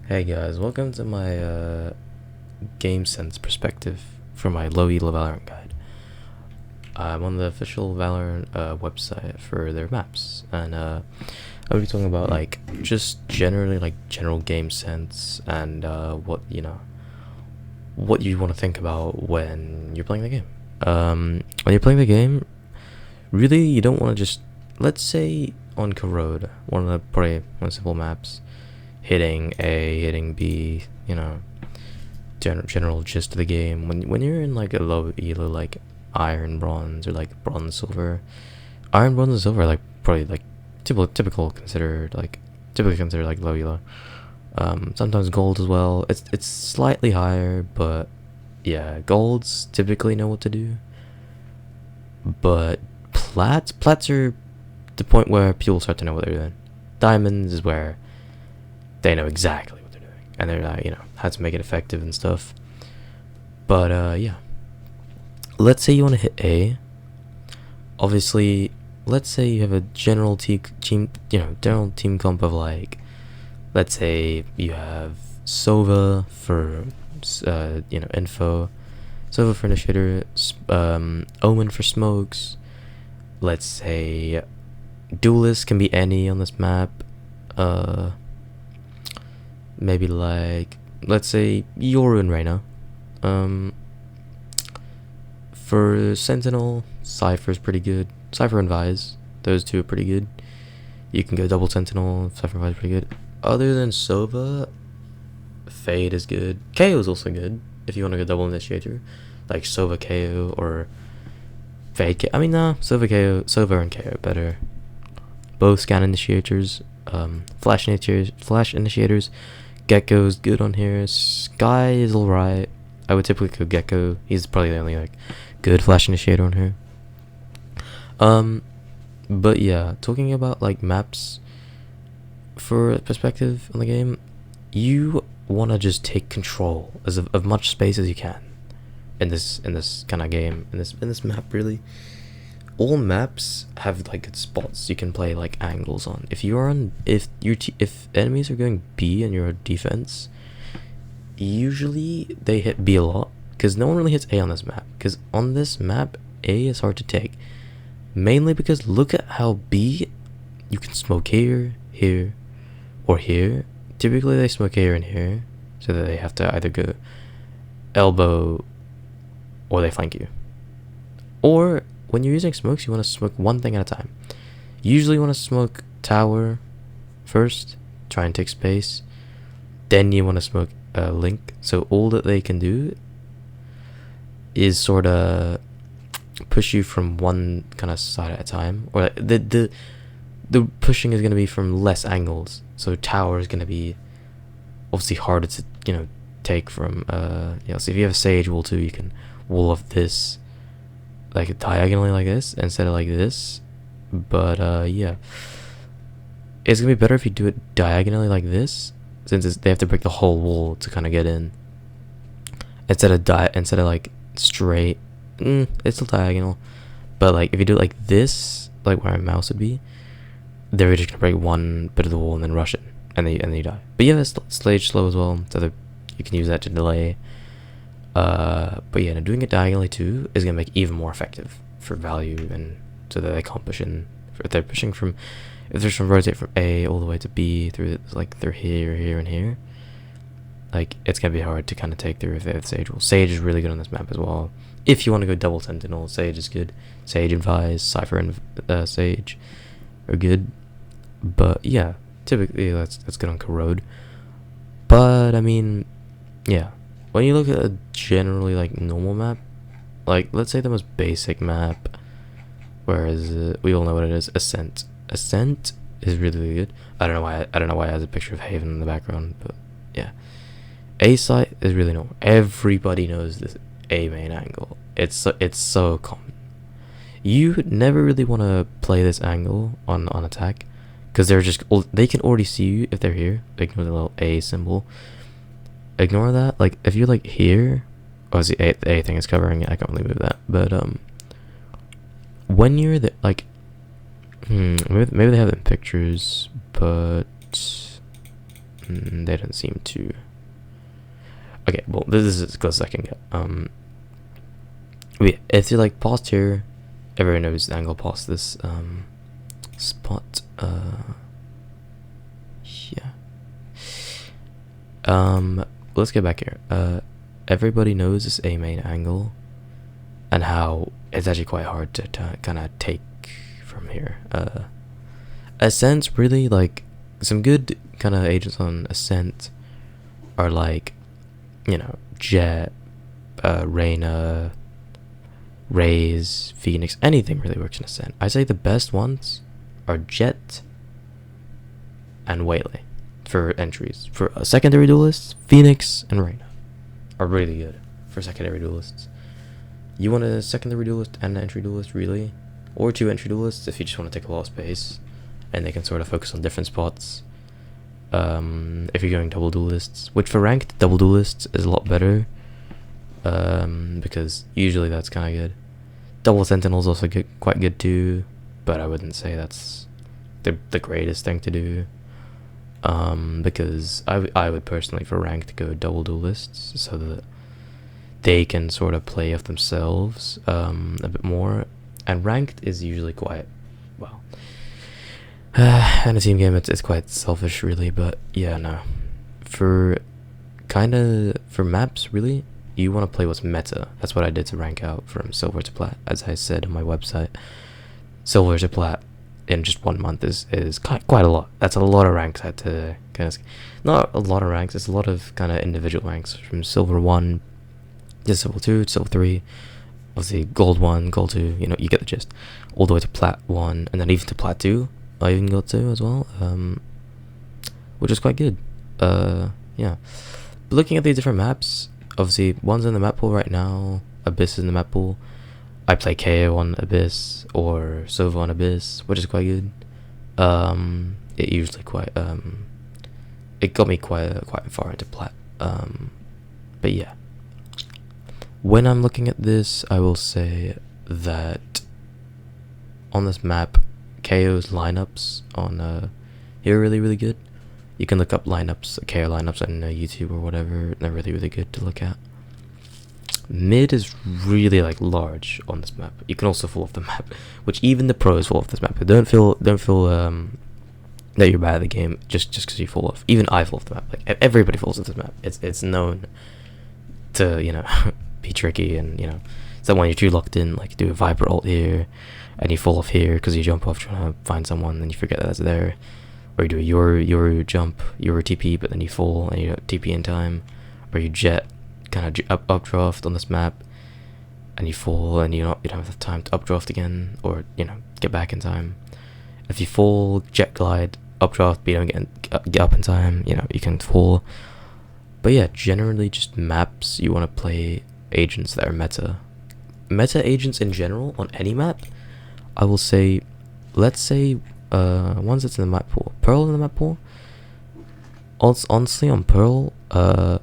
Hey guys, welcome to my Gamesense perspective for my Low Elo Valorant guide. I'm on the official Valorant website for their maps, and I'll be talking about like just generally like general game sense and what you want to think about when you're playing the game. When you're playing the game, really you don't want to just, let's say on Corrode, one of the probably one simple maps, hitting A, hitting B, general gist of the game. When you're in like a low elo like iron, bronze, or like bronze, silver, iron, bronze, and silver are like probably like typically considered like low elo. Sometimes gold as well. It's slightly higher, but yeah, golds typically know what to do. But plats are the point where people start to know what they're doing. Diamonds is where they know exactly what they're doing, and they're how to make it effective and stuff. But yeah, let's say you want to hit A. Obviously, let's say you have a general general team comp of like, let's say you have Sova for info, Sova for initiator, Omen for smokes. Let's say duelist can be any on this map. Maybe like, let's say Yoru and Reyna. For Sentinel, Cypher's pretty good. Cypher and Vise, those two are pretty good. You can go double Sentinel, Cypher and Vise pretty good. Other than Sova, Fade is good. KO is also good if you want to go double Initiator, like Sova KO or Fade KO. I mean, no, Sova and KO are better. Both scan initiators, flash initiators. Gecko's good on here. Sky is alright. I would typically go Gecko. He's probably the only like good flash initiator on here. But yeah, talking about like maps for perspective on the game, you want to just take control of much space as you can in this kind of game, in this map. Really, all maps have like good spots you can play like angles on. If enemies are going B and you're a defense, usually they hit B a lot because no one really hits A on this map. Because on this map, A is hard to take, mainly because look at how B, you can smoke here, here, or here. Typically they smoke here and here, so that they have to either go elbow or they flank you. Or when you're using smokes, you want to smoke one thing at a time. Usually you want to smoke tower first, try and take space. Then you want to smoke link. So all that they can do is sort of push you from one kind of side at a time. Or like the pushing is going to be from less angles. So tower is going to be obviously harder to take from. So if you have a Sage wall too, you can wall off this like diagonally like this instead of like this. But yeah, it's gonna be better if you do it diagonally like this, since they have to break the whole wall to kind of get in, instead of like straight. It's still diagonal, but like if you do it like this, like where my mouse would be, they're just gonna break one bit of the wall and then rush it, and then you die. But yeah, stage slow as well, so that you can use that to delay. But yeah, doing it diagonally too is gonna make it even more effective for value, and so that they can't push in. If they're rotate from A all the way to B through here, here, and here, like it's gonna be hard to kind of take through if they have Sage. Well, Sage is really good on this map as well. If you want to go double Sentinel, Sage is good. Sage and Vise, Cypher and Sage are good. But yeah, typically that's good on Corrode. But I mean, yeah, when you look at a generally like normal map, like let's say the most basic map, whereas we all know what it is, Ascent. Ascent is really good. I don't know why it has a picture of Haven in the background, but yeah. A site is really normal. Everybody knows this A main angle. It's so common. You never really want to play this angle on attack, because they can already see you if they're here. Ignore the little A symbol. Ignore that. Like if you're like here, the A thing is covering it. I can't really move that. But when you're like, maybe they have it in pictures, but They don't seem to. Okay, well, this is as close as I can get. If you like paused here, everyone knows the angle past this spot. Yeah. Let's get back here. Everybody knows this A main angle, and how it's actually quite hard to kind of take from here. Ascent, really, like, some good kind of agents on Ascent are like, you know, Jet, Reyna, Raze, Phoenix, anything really works in Ascent. I say the best ones are Jet and Waylay for entries. For secondary duelists, Phoenix and Reyna are really good for secondary duelists. You want a secondary duelist and an entry duelist, really? Or two entry duelists if you just want to take a lot of space and they can sort of focus on different spots. If you're going double duelists, which for ranked double duelists is a lot better, because usually that's kind of good. Double sentinels also quite good too, but I wouldn't say that's the greatest thing to do, because I would personally for ranked go double duelists so that they can sort of play off themselves a bit more, and ranked is usually quite, well, in a team game it's quite selfish really, but yeah, no. For maps, really, you want to play what's meta. That's what I did to rank out from silver to plat, as I said on my website. Silver to plat in just 1 month is quite a lot. That's a lot of ranks I had to kind of, not a lot of ranks, it's a lot of kind of individual ranks, from silver 1 to silver 2 to silver 3, obviously gold 1, gold 2, you know, you get the gist, all the way to plat 1, and then even to plat 2 I even got to as well, which is quite good. Yeah, but looking at these different maps, obviously one's in the map pool right now, Abyss is in the map pool. I play KO on Abyss or Sova on Abyss, which is quite good. It usually quite it got me quite far into plat. But yeah, when I'm looking at this, I will say that on this map, KO's lineups on here are really good. You can look up lineups, KO lineups on YouTube or whatever. They're really good to look at. Mid is really like large on this map. You can also fall off the map, which even the pros fall off this map. But don't feel that you're bad at the game just because you fall off. Even I fall off the map. Like everybody falls off this map. It's known to, you know, be tricky, and you know, it's that when you're too locked in, like do a Viper ult here and you fall off here because you jump off trying to find someone and you forget that that's there, or you do a Yoru jump, Yoru TP, but then you fall and you don't TP in time, or you jet kind of updraft on this map and you fall and you don't have time to updraft again, or you know, get back in time. If you fall, jet glide, updraft, but you don't get up in time, you know, you can fall. But yeah, generally just maps you want to play agents that are meta agents in general on any map. I will say, let's say ones that's in the map pool, Pearl in the map pool. Honestly, on Pearl, the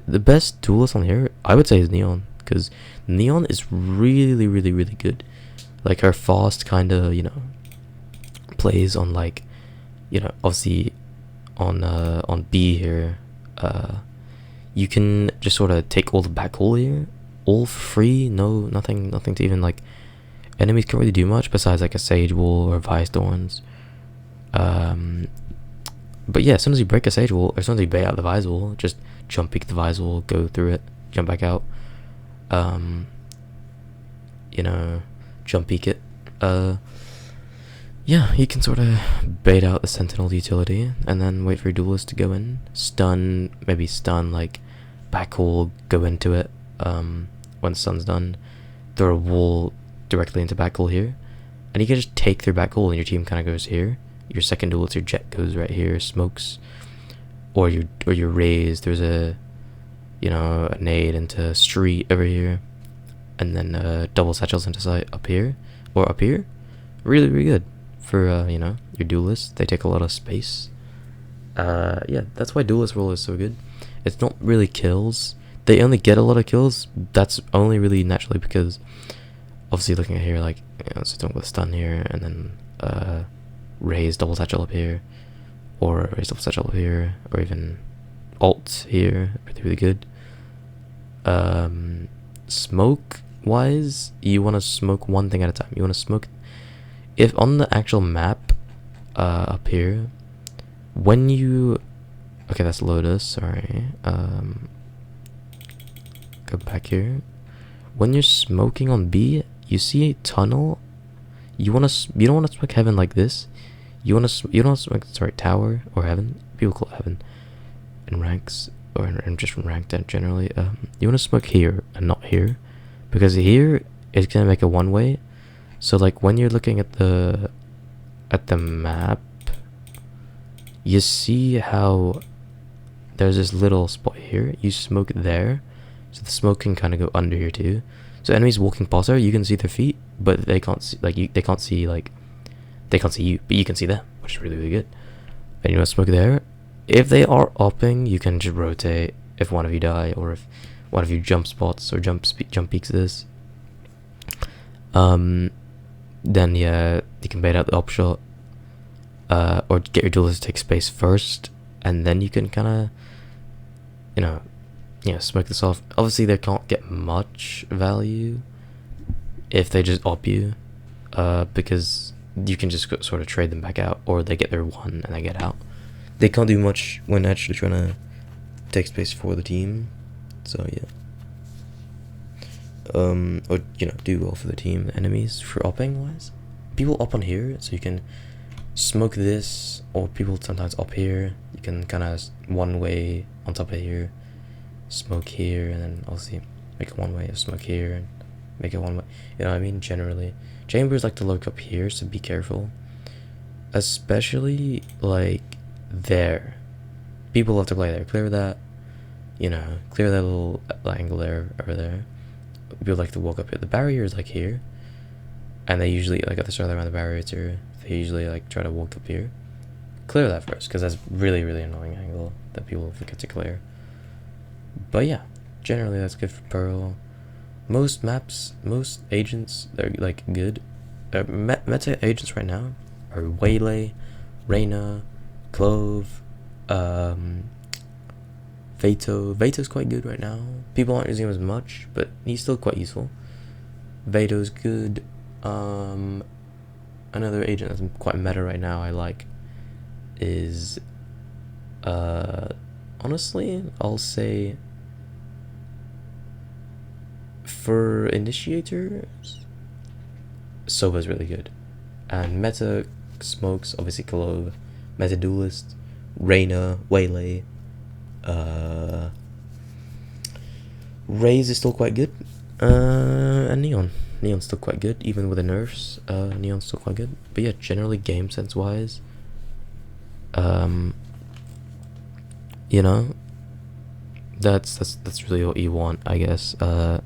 best duelist on here, I would say, is Neon, because Neon is really good. Like her fast kind of, you know, plays on, like, you know, obviously on B here, you can just sort of take all the back hole here, all for free. Nothing to even, like, enemies can't really do much besides like a Sage Wall or Vice Thorns. But yeah, as soon as you break a Sage Wall, or as soon as you bait out the Vice Wall, just jump peek the Vice Wall, go through it, jump back out. You know, jump peek it. Yeah, you can sort of bait out the Sentinel utility and then wait for your duelist to go in. Maybe stun, like, back hole, go into it. When the stun's done, throw a wall directly into back hole here. And you can just take their back hole and your team kind of goes here. Your second duelist, your jet goes right here, smokes. Or your Raze, there's a, you know, a nade into street over here. And then double satchels into site up here. Or up here. Really good. For, you know, your duelists. They take a lot of space. Yeah, that's why duelist role is so good. It's not really kills. They only get a lot of kills. That's only really naturally because, obviously, looking at here, like, you know, sitting with stun here, and then Raze double satchel up here, or raise level satchel here, or even alt here. Really good. Smoke wise, you want to smoke one thing at a time. You want to smoke if on the actual map up here, when you okay, that's Lotus, sorry. Go back here. When you're smoking on B, you see a tunnel. You don't want to smoke heaven like this. You don't want to smoke tower or heaven. People call it heaven in ranks, or in just ranked generally. You want to smoke here and not here, because here it's gonna make a one way. So like when you're looking at the map, you see how there's this little spot here. You smoke there, so the smoke can kind of go under here too. So enemies walking past there, you can see their feet, but they can't see they can't see you, but you can see them, which is really good. And you want to smoke there. If they are upping, you can just rotate if one of you die, or if one of you jump spots or jump peaks this. Then yeah, you can bait out the up shot, or get your duelist to take space first, and then you can kind of, smoke this off. Obviously, they can't get much value if they just op you, because you can just sort of trade them back out, or they get their one and they get out. They can't do much when actually trying to take space for the team. So yeah. Or do well for the team. Enemies for opping wise, people op on here, so you can smoke this, or people sometimes op here. You can kind of one way on top of here, smoke here, and then obviously make it one way, smoke here, and make it one way. You know what I mean? Generally, chambers like to lurk up here, so be careful. Especially like there, people love to play there. Clear that, clear that little angle there over there. People like to walk up here. The barrier is like here, and they usually like at the start around the barrier too. They usually like try to walk up here. Clear that first, because that's really annoying angle that people forget to clear. But yeah, generally that's good for Pearl. Most maps, most agents, they're like good. Meta agents right now are Waylay, Reyna, Clove, Vato. Vato's quite good right now. People aren't using him as much, but he's still quite useful. Vato's good. Another agent that's quite meta right now I like is honestly, I'll say for initiators, Soba's really good. And meta smokes, obviously Clove, meta duelist, Reyna, Waylay, Raze is still quite good, and Neon's still quite good, even with the nerfs. Neon's still quite good. But yeah, generally game sense wise, that's really what you want, I guess. But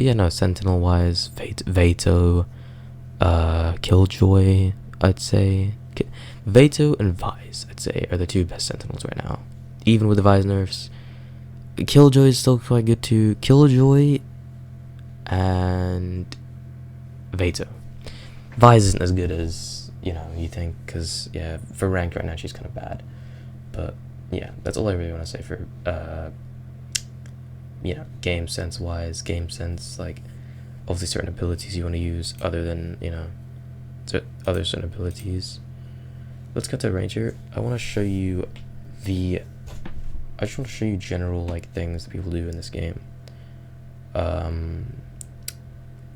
yeah, no, Sentinel wise, Vato, Killjoy, I'd say. Vato and Vise, I'd say, are the two best Sentinels right now. Even with the Vise nerfs, Killjoy is still quite good too. Killjoy and Vato. Vise isn't as good as you think, because yeah, for ranked right now she's kind of bad. But yeah, that's all I really want to say for game sense wise. Game sense, like obviously certain abilities you want to use other than other certain abilities. Let's get to Ranger. I want to show you I just want to show you general like things that people do in this game.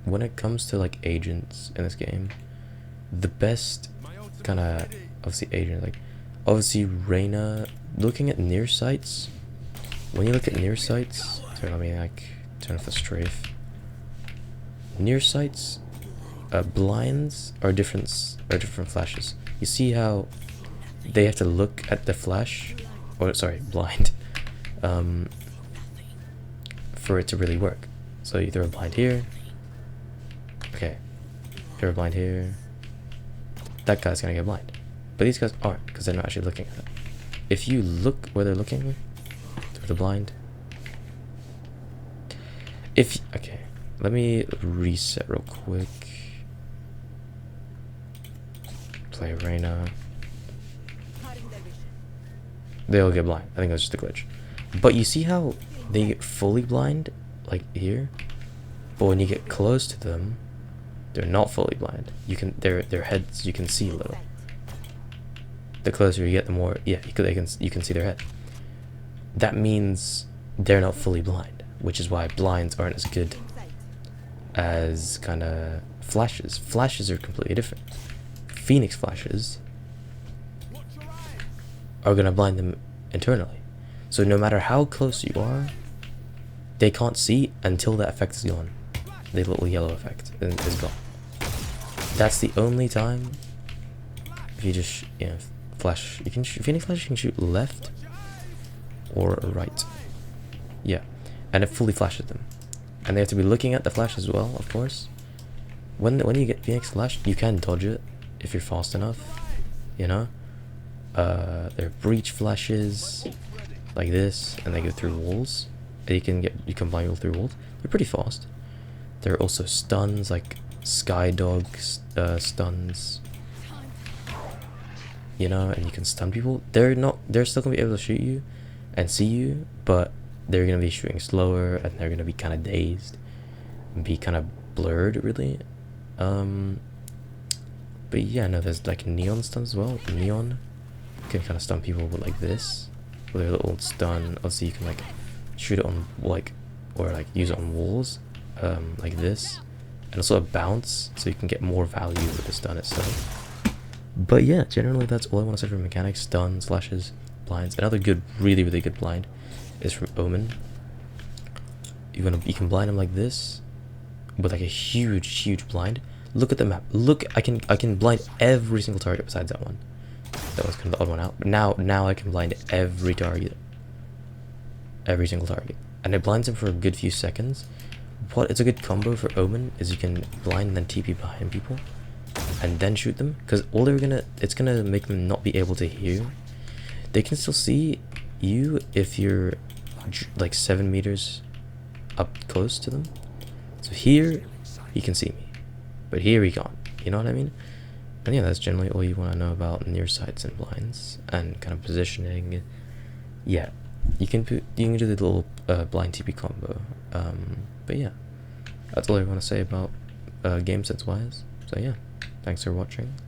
When it comes to like agents in this game, the best kind of obviously agent, like obviously Reyna. Looking at near sights, when you look at near sights, let me like turn off the strafe. Near sights, blinds are different flashes. You see how they have to look at the flash, or sorry, blind, for it to really work. So you throw a blind here, okay, throw a blind here, that guy's gonna get blind. But these guys aren't, because they're not actually looking at it. If you look where they're looking, through the blind. Okay, let me reset real quick. Play Reyna. they'll get blind. I think that's just a glitch. But you see how they get fully blind, like here? But when you get close to them, they're not fully blind. You can their heads you can see a little. The closer you get, the more you can see their head. That means they're not fully blind, which is why blinds aren't as good as kind of flashes. Flashes are completely different. Phoenix flashes are gonna blind them internally. So no matter how close you are, they can't see until that effect is gone. The little yellow effect is gone. That's the only time. If you just flash, you can shoot Phoenix flash. You can shoot left or right. Yeah, and it fully flashes them, and they have to be looking at the flash as well, of course. When you get Phoenix flash, you can dodge it if you're fast enough. You know, there are breach flashes like this, and they go through walls. And you can blind people through walls. They're pretty fast. There are also stuns like Skydog stuns. You know, and you can stun people. They're still gonna be able to shoot you and see you, but they're gonna be shooting slower, and they're gonna be kind of dazed and be kind of blurred, really. But yeah, no, there's like neon stuns as well. Neon can kind of stun people with like this, with a little stun. Also, you can like shoot it on or use it on walls, like this, and also a bounce, so you can get more value with the stun itself. But yeah, generally that's all I want to say for mechanics: stun, slashes, blinds. Another good, really good blind is from Omen. You can blind him like this with like a huge blind. Look at the map. Look, I can blind every single target besides that one. That was kind of the odd one out. But now I can blind every target, every single target, and it blinds him for a good few seconds. What it's a good combo for Omen is you can blind and then TP behind people, and then shoot them, because it's gonna make them not be able to hear. They can still see you if you're like 7 meters up close to them. So here he can see me, but here he can't. You know what I mean? And yeah, that's generally all you want to know about near sights and blinds and kind of positioning. Yeah, you can do the little blind TP combo. But yeah, that's all I want to say about Gamesense wise. So yeah, thanks for watching.